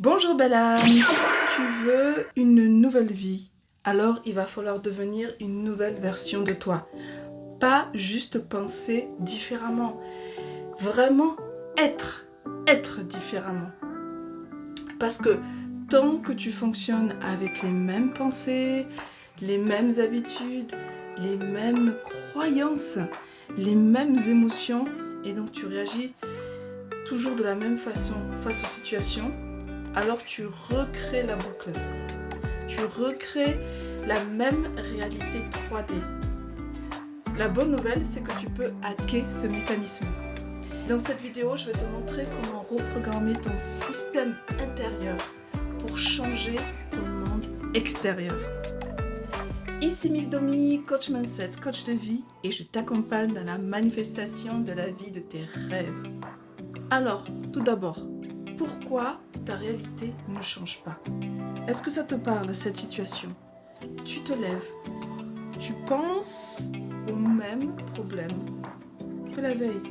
Bonjour belle âme, tu veux une nouvelle vie, alors il va falloir devenir une nouvelle version de toi. Pas juste penser différemment, vraiment être différemment. Parce que tant que tu fonctionnes avec les mêmes pensées, les mêmes habitudes, les mêmes croyances, les mêmes émotions, et donc tu réagis toujours de la même façon face aux situations, alors tu recrées la boucle. Tu recrées la même réalité 3D. La bonne nouvelle, c'est que tu peux hacker ce mécanisme. Dans cette vidéo, je vais te montrer comment reprogrammer ton système intérieur pour changer ton monde extérieur. Ici Miss Domi, coach mindset, coach de vie, et je t'accompagne dans la manifestation de la vie de tes rêves. Alors, tout d'abord, pourquoi ta réalité ne change pas? Est-ce que ça te parle, cette situation? Tu te lèves, tu penses au même problème que la veille.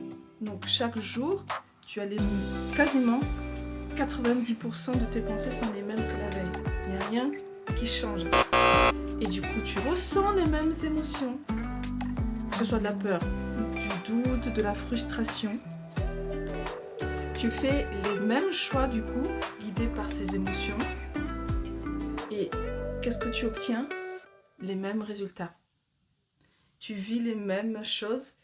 Donc chaque jour, tu as quasiment 90% de tes pensées sont les mêmes que la veille. Il n'y a rien qui change. Et du coup, tu ressens les mêmes émotions. Que ce soit de la peur, du doute, de la frustration. Tu fais les mêmes choix du coup, guidés par ces émotions. Et qu'est-ce que tu obtiens? Les mêmes résultats. Tu vis les mêmes choses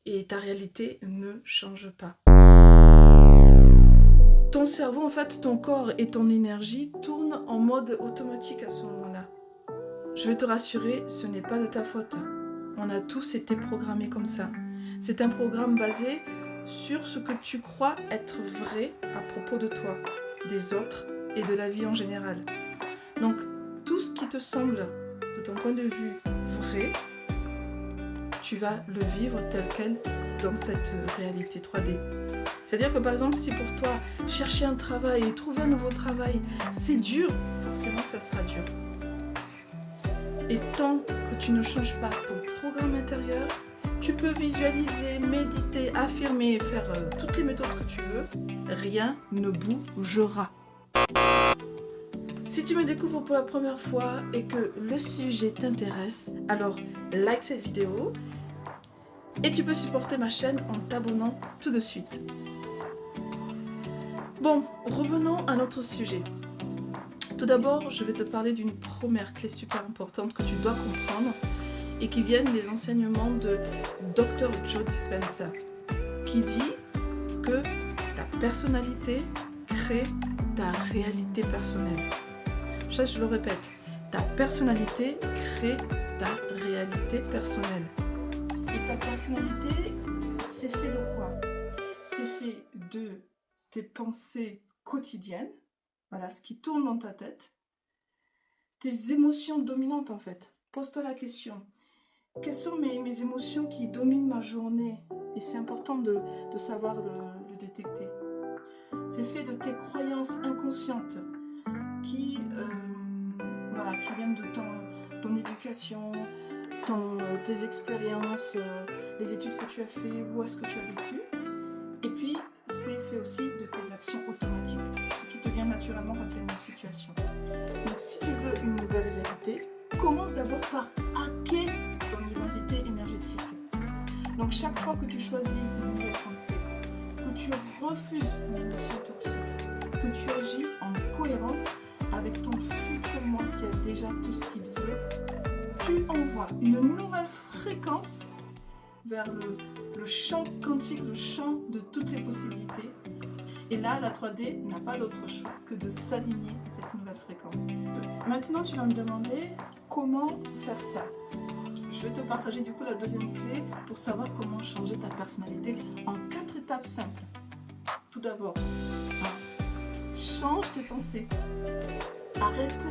et ta réalité ne change pas. Ton cerveau, en fait, ton corps et ton énergie tournent en mode automatique à ce moment-là. Je vais te rassurer, ce n'est pas de ta faute. On a tous été programmés comme ça. C'est un programme basé sur ce que tu crois être vrai à propos de toi, des autres et de la vie en général. Donc, tout ce qui te semble, de ton point de vue, vrai, tu vas le vivre tel quel dans cette réalité 3D. C'est-à-dire que par exemple, si pour toi, chercher un travail et trouver un nouveau travail, c'est dur, forcément que ça sera dur. Et tant que tu ne changes pas ton programme intérieur, tu peux visualiser, méditer, affirmer, faire toutes les méthodes que tu veux, rien ne bougera. Si tu me découvres pour la première fois et que le sujet t'intéresse, alors like cette vidéo et tu peux supporter ma chaîne en t'abonnant tout de suite. Bon, revenons à notre sujet. Tout d'abord, je vais te parler d'une première clé super importante que tu dois comprendre et qui vient des enseignements de Dr. Joe Dispenza, qui dit que ta personnalité crée ta réalité personnelle. Ça, je le répète, ta personnalité crée ta réalité personnelle. Et ta personnalité, c'est fait de quoi? C'est fait de tes pensées quotidiennes, voilà ce qui tourne dans ta tête, tes émotions dominantes en fait. Pose-toi la question, quelles sont mes émotions qui dominent ma journée? Et c'est important de savoir le détecter. C'est fait de tes croyances inconscientes qui viennent de ton éducation, tes expériences, les études que tu as fait, où est-ce que tu as vécu. Et puis, c'est fait aussi de tes actions automatiques, ce qui te vient naturellement quand il y a une situation. Donc, si tu veux une nouvelle réalité, commence d'abord par hacker ton identité énergétique. Donc, chaque fois que tu choisis une nouvelle pensée, que tu refuses une émotion toxique, que tu agis en cohérence avec ton futur moi qui a déjà tout ce qu'il veut, tu envoies une nouvelle fréquence vers le champ quantique, le champ de toutes les possibilités. Et là, la 3D n'a pas d'autre choix que de s'aligner à cette nouvelle fréquence. Maintenant, tu vas me demander comment faire ça. Je vais te partager du coup la deuxième clé pour savoir comment changer ta personnalité en 4 étapes simples. Tout d'abord, change tes pensées. Arrête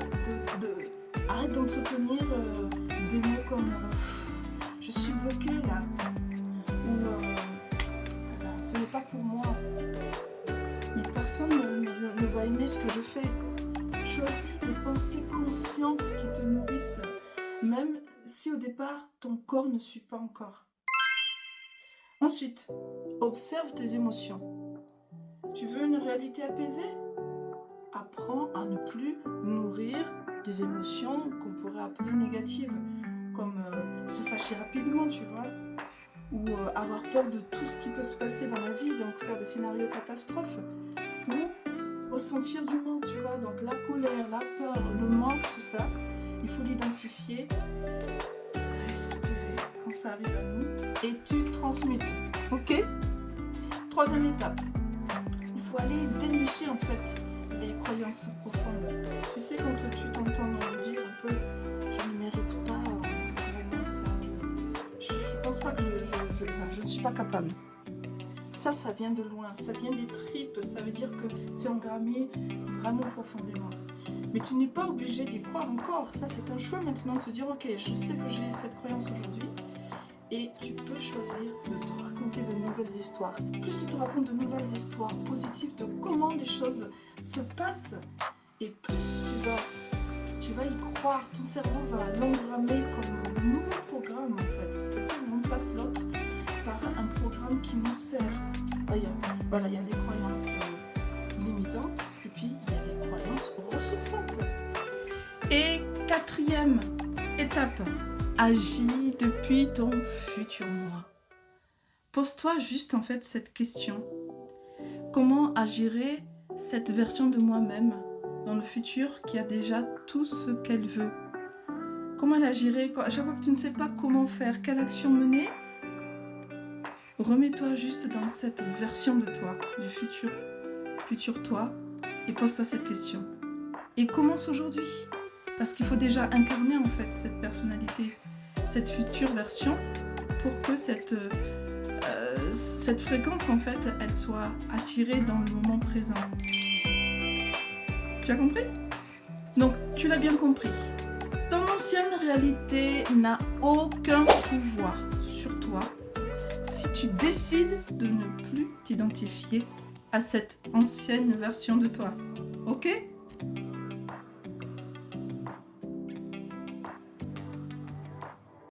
d'entretenir des mots comme je suis bloquée là, ou ce n'est pas pour moi, mais personne ne va aimer ce que je fais. Choisis des pensées conscientes qui te nourrissent, même si au départ ton corps ne suit pas encore. Ensuite, observe tes émotions. Tu veux une réalité apaisée? ne plus nourrir des émotions qu'on pourrait appeler négatives, comme se fâcher rapidement, tu vois, ou avoir peur de tout ce qui peut se passer dans la vie, donc faire des scénarios catastrophes, ou ressentir du manque, tu vois, donc la colère, la peur, le manque, tout ça, il faut l'identifier, respirer quand ça arrive à nous, et tu transmutes, ok? Troisième étape, il faut aller dénicher en fait les croyances profondes. Tu sais, quand tu t'entends dire un peu je ne mérite pas vraiment ça, je pense pas que je ne suis pas capable. Ça vient de loin, ça vient des tripes, ça veut dire que c'est engrammé vraiment profondément. Mais tu n'es pas obligé d'y croire encore, ça c'est un choix maintenant de se dire ok, je sais que j'ai cette croyance aujourd'hui et tu peux choisir de te raconter de nouvelles histoires. Plus tu te racontes de nouvelles histoires positives de comment des choses se passent et plus tu vas y croire, ton cerveau va l'engrammer comme un nouveau programme en fait, c'est-à-dire on remplace l'autre par un programme qui nous sert. Voilà, il y a des croyances limitantes et puis il y a des croyances ressourçantes. Et quatrième étape, agis depuis ton futur moi. Pose-toi juste en fait cette question. Comment agirait cette version de moi-même dans le futur qui a déjà tout ce qu'elle veut? Comment elle agirait à chaque fois que tu ne sais pas comment faire, quelle action mener? Remets-toi juste dans cette version de toi, du futur toi, et pose-toi cette question. Et commence aujourd'hui, parce qu'il faut déjà incarner en fait cette personnalité, cette future version, pour que cette fréquence en fait, elle soit attirée dans le moment présent. Tu as compris? Donc, tu l'as bien compris. Ton ancienne réalité n'a aucun pouvoir sur toi si tu décides de ne plus t'identifier à cette ancienne version de toi. Ok ?